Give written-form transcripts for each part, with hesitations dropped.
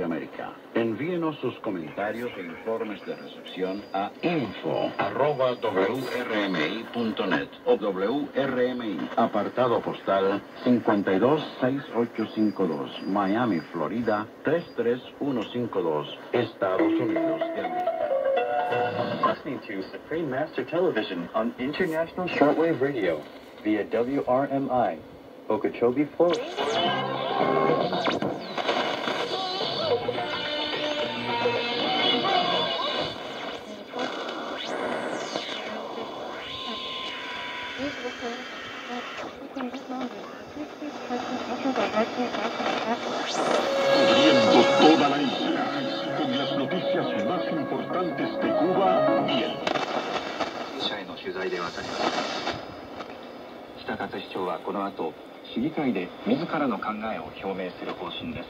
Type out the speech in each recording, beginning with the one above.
de América. Envíenos sus comentarios e informes de recepción a info@wrmi.net o WRMI, apartado postal 526852, Miami, Florida 33152, Estados Unidos de América. Listening to Supreme Master Television on International Shortwave Radio via WRMI, Okeechobee, Florida. Cubriendo toda la isla con las noticias más importantes de Cuba y el mundo. 社への取材で分かります。北勝市長はこの後、市議会で自らの考えを表明する方針です。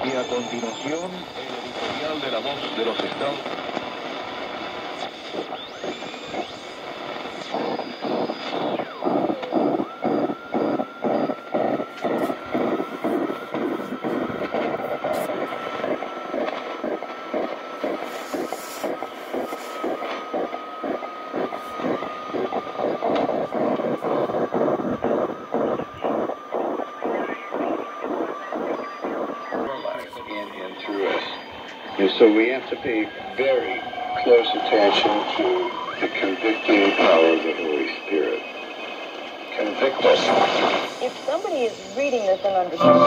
Y a continuación, el editorial de la voz de los Estados Unidos. And so we have to pay very close attention to the convicting power of the Holy Spirit. Convict us. If somebody is reading this and understanding...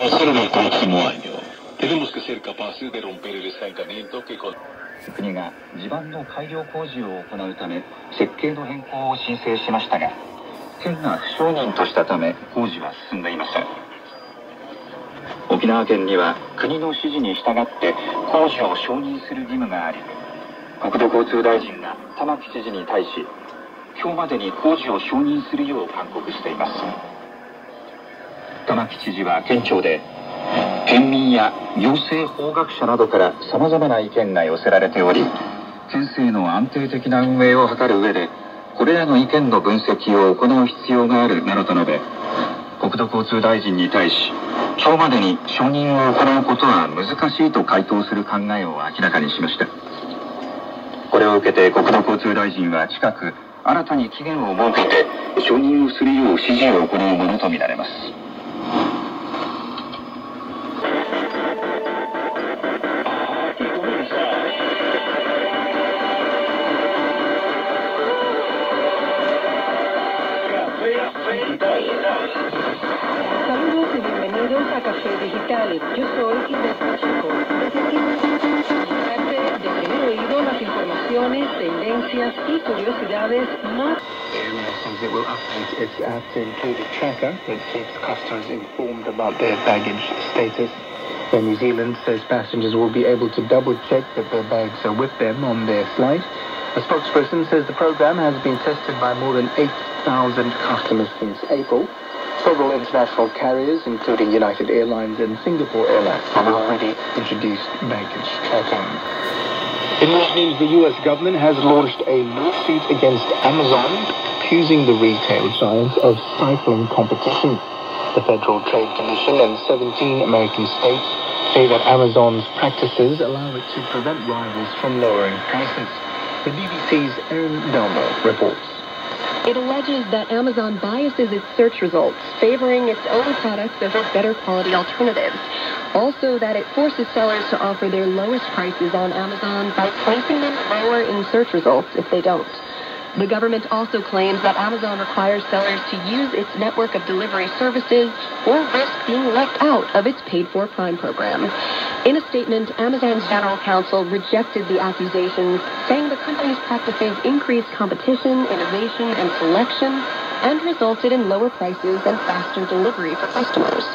Hacer el próximo año. Tenemos que ser capaces de romper el estancamiento que con... 国が地盤の改良工事を行うため設計の変更を申請しましたが、県が不承認としたため工事は進んでいません。沖縄県には国の指示に従って工事を承認する義務があり、国土交通大臣が玉城知事に対し、今日までに工事を承認するよう勧告しています。玉城知事は県庁で、県民や行政法学者などから様々な意見が寄せられており、県政の安定的な運営を図る上で、これらの意見の分析を行う必要があるなどと述べ、国土交通大臣に対し、今日までに承認を行うことは難しいと回答する考えを明らかにしました。これを受けて国土交通大臣は近く、新たに期限を設けて承認をするよう指示を行うものとみられます。Saludos y bienvenidos a Café Digital. Yo soy Inés Pacheco. Desde aquí de primer oído las informaciones, tendencias y curiosidades más. It will update its app to include a tracker that keeps customers informed about their baggage status. New Zealand says passengers will be able to double-check that their bags are with them on their flight. A spokesperson says the program has been tested by more than 8,000 customers since April. Several international carriers, including United Airlines and Singapore Airlines, have already introduced baggage tracking. In more news, the US government has launched a lawsuit against Amazon, accusing the retail giant of stifling competition. The Federal Trade Commission and 17 American states say that Amazon's practices allow it to prevent rivals from lowering prices. The BBC's Erin Delmo reports. It alleges that Amazon biases its search results, favoring its own products over better quality alternatives. Also, that it forces sellers to offer their lowest prices on Amazon by placing them lower in search results if they don't. The government also claims that Amazon requires sellers to use its network of delivery services or risk being left out of its paid-for Prime program. In a statement, Amazon's general counsel rejected the accusations, saying the company's practices increased competition, innovation, and selection, and resulted in lower prices and faster delivery for customers.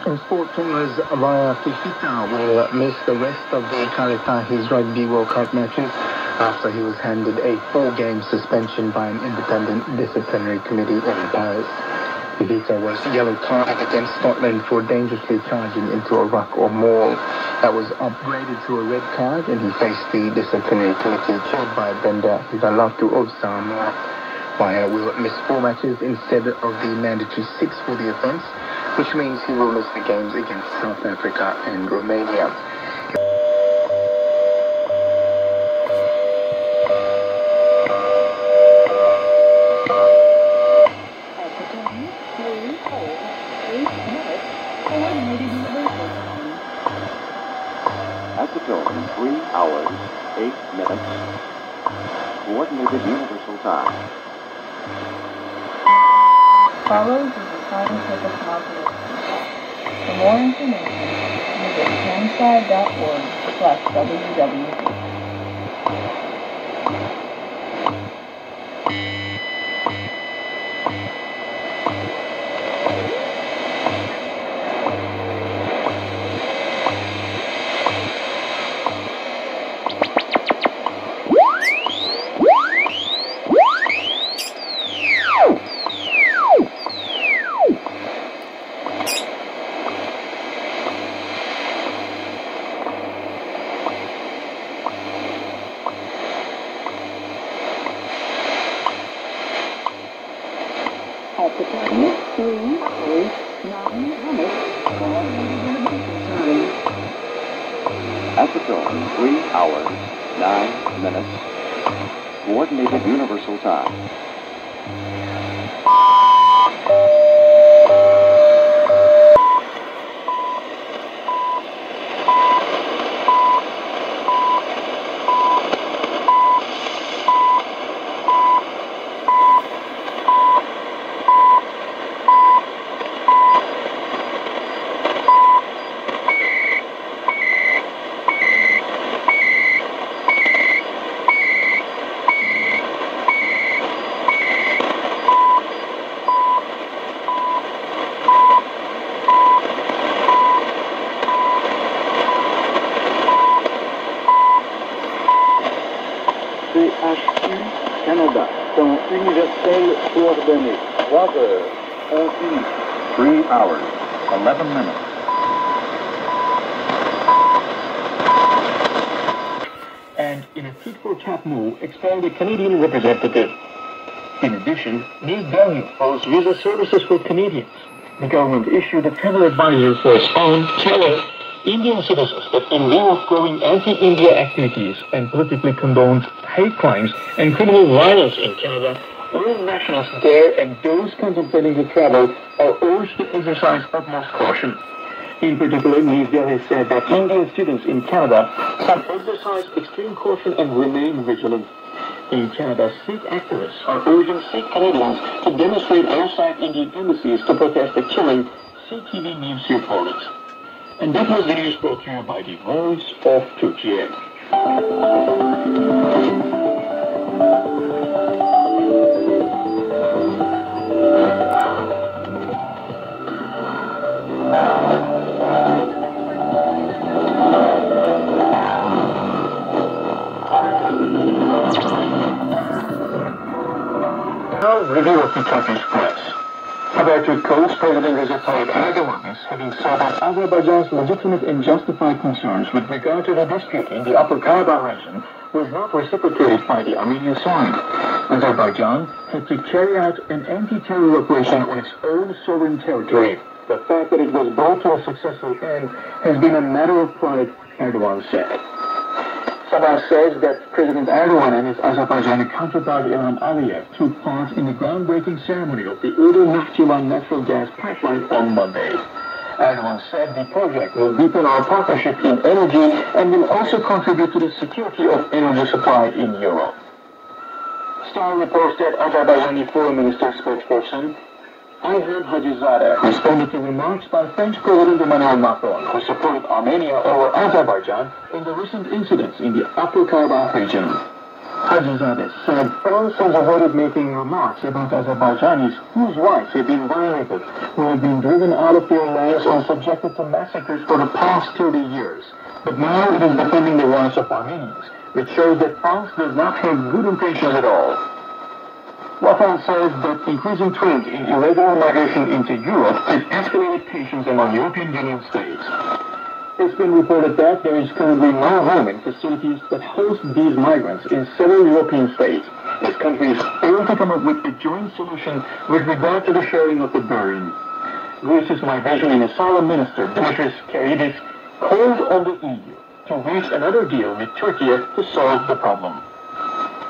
Sport Tonga's Raya Fifita will miss the rest of the Karitahi's Rugby World Cup matches after he was handed a 4-game suspension by an independent disciplinary committee in Paris. Ivica was yellow carded against Scotland for dangerously charging into a ruck or maul. That was upgraded to a red card, and he faced the disciplinary committee chaired by Bender Hivalatu of Samoa. Wire will miss 4 matches instead of the mandatory 6 for the offence, which means he will miss the games against South Africa and Romania. At the tone, 3 hours, 8 minutes. Coordinated Universal Time. Follows is a scientific calculation. For more information, visit cansci.org/WWD. At the time, 3 hours, 9 minutes, At the tone, 3 hours, 9 minutes. Coordinated Universal Time. CHU Canada, temps universel coordonné, 3 heures, 11 minutes. 3 hours, 11 minutes. And in a tit-for-tat move, expelled the Canadian representative. In addition, New Delhi holds visa services for Canadians. The government issued a travel advisory for its own telling Indian citizens that in lieu of growing anti-India activities and politically condoned hate crimes and criminal violence in Canada, all nationals there and those contemplating to travel are urged to exercise utmost caution. In particular, New Delhi said that Indian students in Canada should exercise extreme caution and remain vigilant. In Canada, Sikh activists are urging Sikh Canadians to demonstrate outside Indian embassies to protest the killing, CTV News reported. And that was the news brought to you by the Voice of Turkey. Now, review of the Turkish press. About Turkey's President Recep Tayyip Erdogan is having said that Azerbaijan's legitimate and justified concerns with regard to the dispute in the Upper Karabakh region was not reciprocated by the Armenian side. Azerbaijan had to carry out an anti-terror operation on its own sovereign territory. The fact that it was brought to a successful end has been a matter of pride, Erdogan said. Sabah says that President Erdogan and his Azerbaijani counterpart Ilham Aliyev took part in the groundbreaking ceremony of the Urdu-Nakhchivan natural gas pipeline on Monday. Erdogan said the project will deepen our partnership in energy and will also contribute to the security of energy supply in Europe. Star reports that Azerbaijani Foreign Minister spokesperson Ayhan Hajizadeh responded to remarks by French President Emmanuel Macron, who supported Armenia over Azerbaijan in the recent incidents in the Upper Karabakh region. Hajizadeh said France has avoided making remarks about Azerbaijanis whose rights have been violated, who have been driven out of their lands or subjected to massacres for the past 30 years. But now it is defending the rights of Armenians, which shows that France does not have good intentions at all. Wafan says that increasing trends in irregular migration into Europe has escalated tensions among European Union states. It's been reported that there is currently no room in facilities that host these migrants in several European states, as countries fail to come up with a joint solution with regard to the sharing of the burden. Greece's Migration and Asylum Minister, Dimitris Kyriadis, called on the EU to reach another deal with Turkey to solve the problem.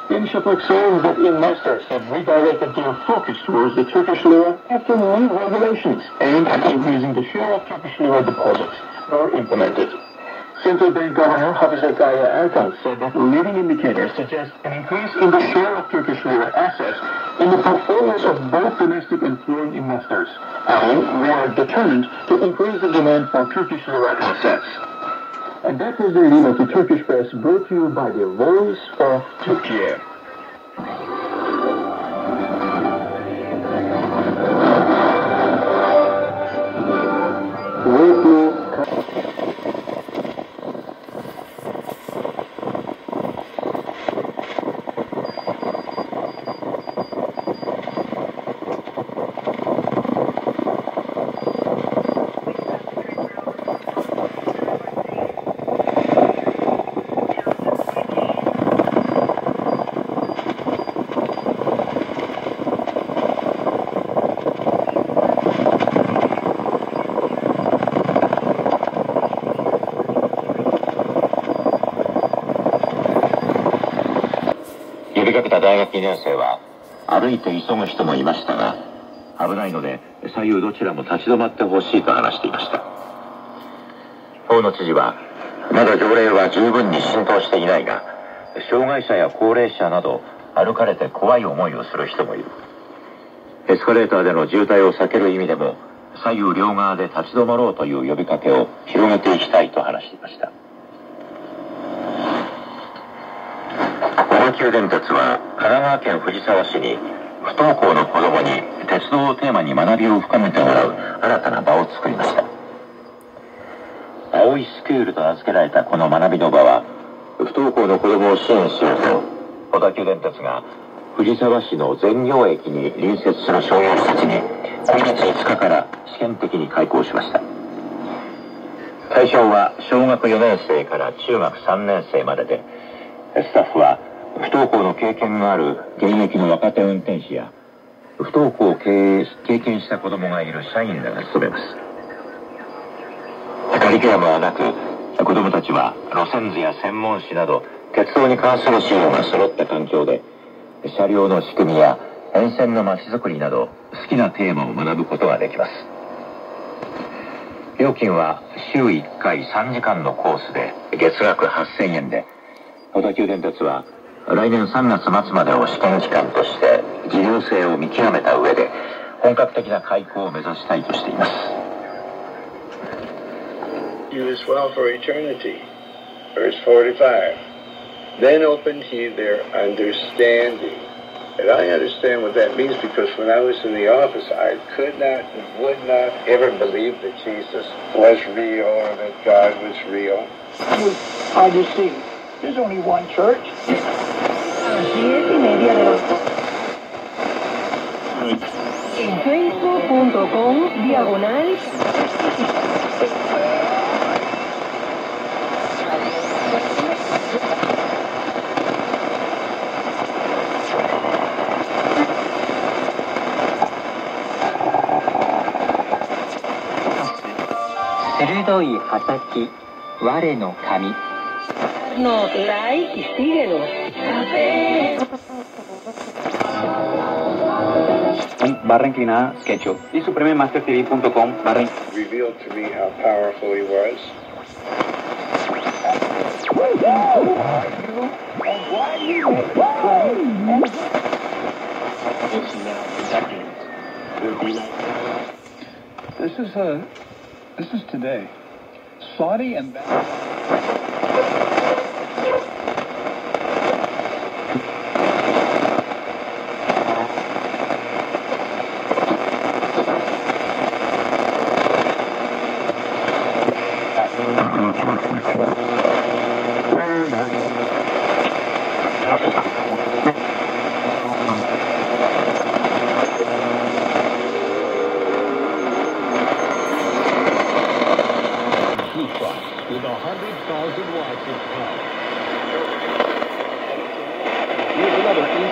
Yeni Şafak says that investors have redirected their focus towards the Turkish lira after new regulations aimed at increasing the share of Turkish lira deposits are implemented. Central Bank Governor Hafizat Gaye Erkan said that leading indicators suggest an increase in the share of Turkish lira assets in the portfolios of both domestic and foreign investors, and we are determined to increase the demand for Turkish lira assets. And that was the reading of the Turkish press brought to you by the Voice of Turkey.呼びかけた大学2年生は歩いて急ぐ人もいましたが、危ないので左右どちらも立ち止まってほしいと話していました。大野知事は、まだ条例は十分に浸透していないが、障害者や高齢者など歩かれて怖い思いをする人もいる。エスカレーターでの渋滞を避ける意味でも、左右両側で立ち止まろうという呼びかけを広げていきたいと話していました。小田急電鉄は神奈川県藤沢市に不登校の子どもに鉄道をテーマに学びを深めてもらう新たな場を作りました。青いスクールと名付けられたこの学びの場は、不登校の子どもを支援しようと小田急電鉄が藤沢市の全行駅に隣接する商業施設に今月5日から試験的に開校しました。対象は小学4年生から中学3年生までで、スタッフは不登校の経験のある現役の若手運転士や不登校を経験した子供がいる社員らが務めます。カリキュラムはなく、子供たちは路線図や専門誌など鉄道に関する資料が揃った環境で、車両の仕組みや沿線の街づくりなど好きなテーマを学ぶことができます。料金は週1回3時間のコースで月額8000円で、小田急電鉄は来年3月末までを試験期間として事業性を見極めた上で本格的な開校を目指したいとしています。Use well for eternity. Verse 45. Then opened he their understanding. And I understand what that means because when I was in the office, I could not, would not ever believe that Jesus was real or that God was real. Hard to see. There's only one church. En facebook.com/. No, like y síguenos. Barra inclinada SketchUp y suprememastertv.com Revealed to me how powerful he was. This is today. Saudi and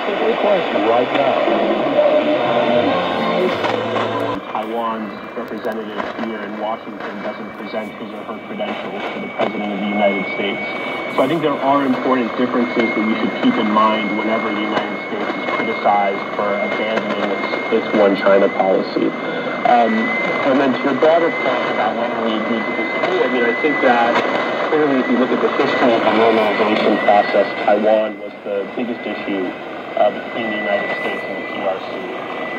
Take any question right now. Taiwan's representative here in Washington doesn't present his or her credentials to the President of the United States. So I think there are important differences that we should keep in mind whenever the United States is criticized for abandoning its one China policy. And then to your broader point about whether we agree to disagree, I mean, I think that clearly if you look at the history of the normalization process, Taiwan was the biggest issue between the United States and the PRC.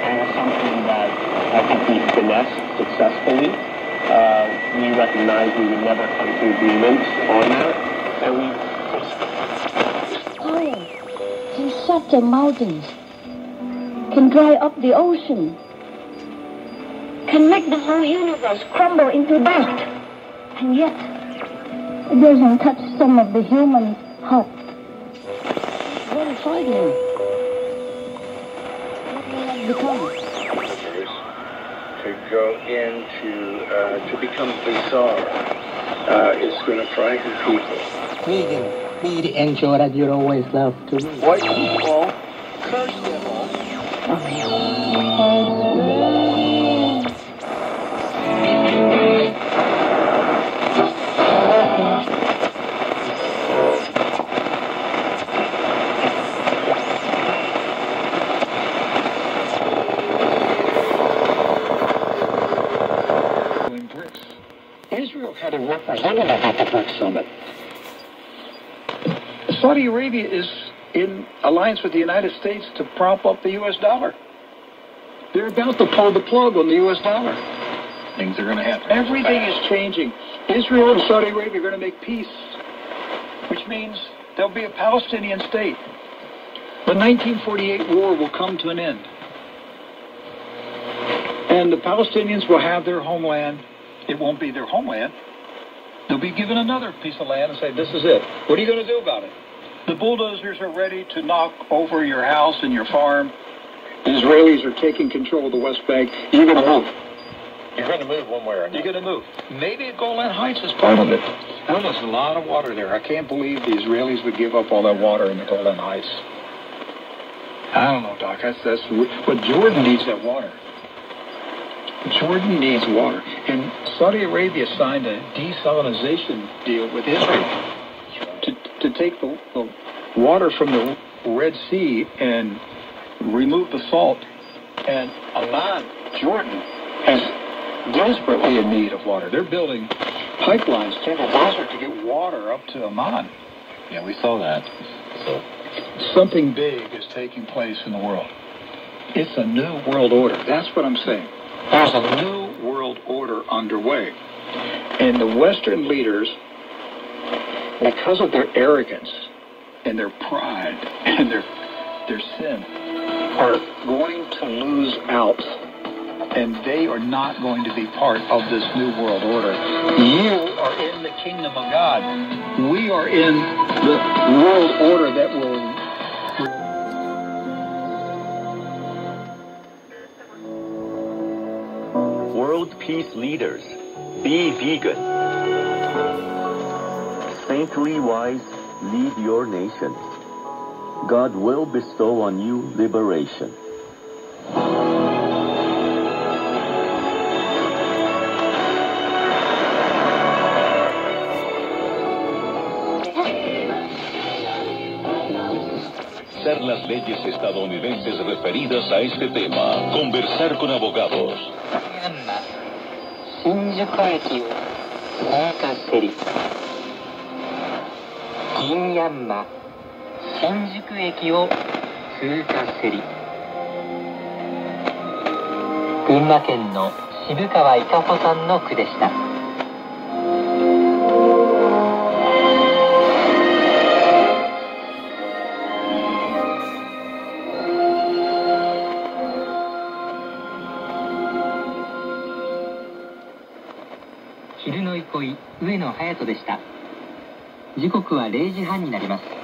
And it's something that I think we finessed successfully. We recognized we would never come to agreement on that. And we... Fire can shut the mountains, can dry up the ocean, can make the whole universe crumble into dust. And yet, it doesn't touch some of the human heart. It's very frightening. What will that become? To go into, to become bizarre, it's going to frighten people. Vegan, be the angel that you always love to be. White people, curse them all. Israel had a representative at the BRICS summit. Saudi Arabia is in alliance with the United States to prop up the U.S. dollar. They're about to pull the plug on the U.S. dollar. Things are going to happen. Everything is changing. Israel and Saudi Arabia are going to make peace, which means there'll be a Palestinian state. The 1948 war will come to an end. And the Palestinians will have their homeland. It won't be their homeland. They'll be given another piece of land and say, this is it. What are you going to do about it? The bulldozers are ready to knock over your house and your farm. The Israelis are taking control of the West Bank. You're going to move. You're going to move one way or another. You're going to move. Maybe Golan Heights is part of it. Now, there's a lot of water there. I can't believe the Israelis would give up all that water in the Golan Heights. I don't know, Doc. But Jordan needs that water. Jordan needs water. And Saudi Arabia signed a desalinization deal with Israel to take the water from the Red Sea and remove the salt. And Amman, Jordan, is desperately in need of water. They're building pipelines through the desert to get water up to Amman. Yeah, we saw that. So something big is taking place in the world. It's a new world order. That's what I'm saying. There's a new world order underway. And the Western leaders, because of their arrogance and their pride and their sin, are going to lose out. And they are not going to be part of this new world order. You are in the kingdom of God. We are in the world order that will... World peace leaders, be vegan. Saintly wise, lead your nation. God will bestow on you liberation. Ser las leyes estadounidenses referidas a este tema. Conversar con abogados. 新宿駅を通過せり。銀ヤンマ新宿駅を通過せり。群馬県の渋川伊香保さんの句でした。昼の憩い上野隼人でした。時刻は0時半になります。